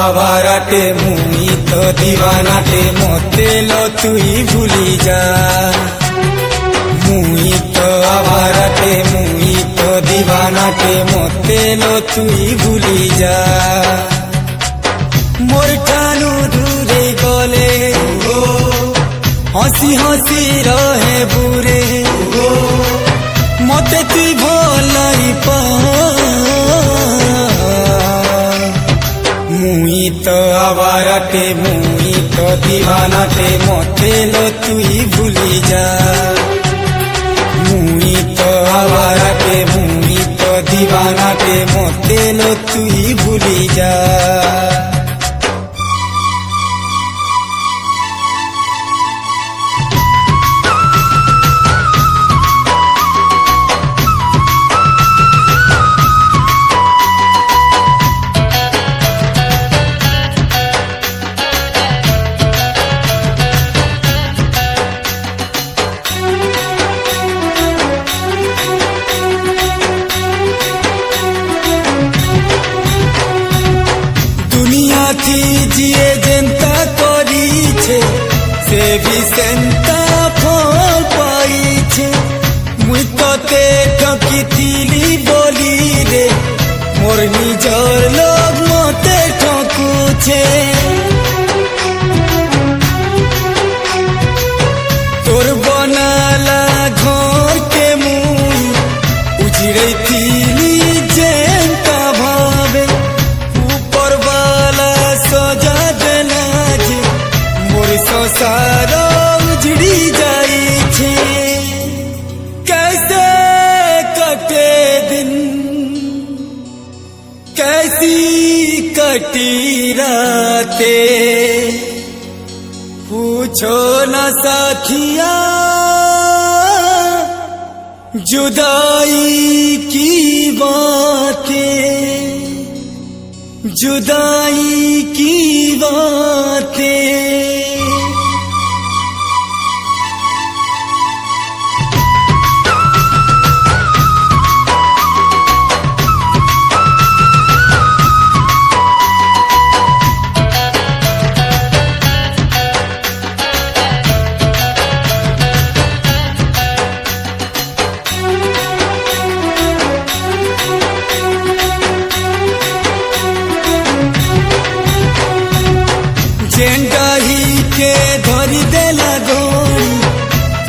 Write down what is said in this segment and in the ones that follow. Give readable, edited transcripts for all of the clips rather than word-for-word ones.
आवाराटे मुई तो दीवानाटे मोते लो तुई भूली जा। मुई तो आवाराटे मुई तो दीवानाटे मोते लो तुई भूली जा। मोर ठानु दूरे गले हसी हसी रहे बुरे मते तुई भलाई पा। मुई तो आवाराटे मुई तो दीवानाटे मोते लो तुई भूली जा। मुई तो आवाराटे मुई तो दीवानाटे मोते लो तुई भूली जा। जिए जनता करी छे से भी सेंता फल पाई छे। मुई तो ते ठकी थीली बोली रे मोर निजर लोग मते ठकू छे। तोर बनाला घर के मुई उजड़े थीली जनता भावे ऊपर वाला सजा देना जे मोर संसार उजड़ी जाई छे। कैसे कटे दिन कैसी कटी राते पूछो न साथिया जुदाई की बातें जुदाई की बातें। जेंडा ही के धरी देला गोरी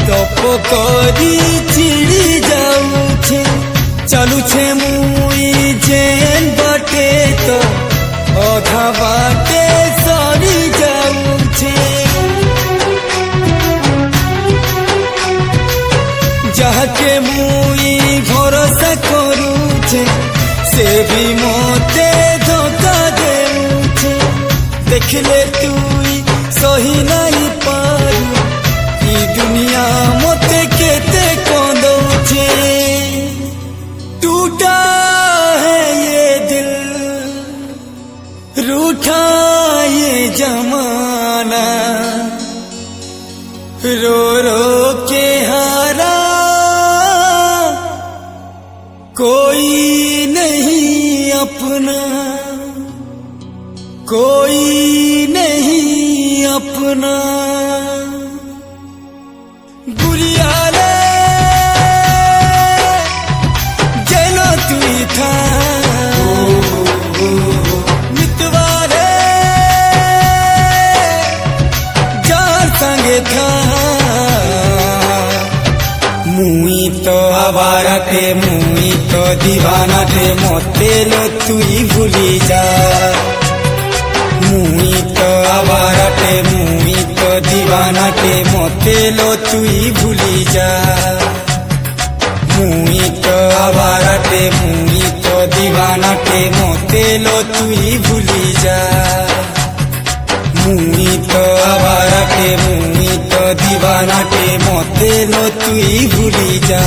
तप करी चिड़ी जाऊ छे। चलू छे मुई जेन बाटे तो अधा बाटे सरी जाऊ छे। जाके मुई भरोसा करू छे से भी मोते धोखा देऊ छे। देख ले तुई सही नहीं पारू ई दुनिया मोते केते कोंदो छे। टूटा है ये दिल रूठा ये जमाना रो रो के हारा कोई नहीं अपना कोई नहीं अपना। गुलिया रे जेनो तुई था मितवा रे जार संगे था। मुई तो आवाराटे मुई तो दीवानाटे मोते लो तुई भूली जा। मुई तो आवाराटे मुई तो दीवानाटे मोते लो तुई भूली जा। मुई तो आवाराटे मुई तो दीवानाटे मोते लो तुई भूली जा। मुई तो आवाराटे मुई तो दीवानाटे मोते लो तुई भूली जा।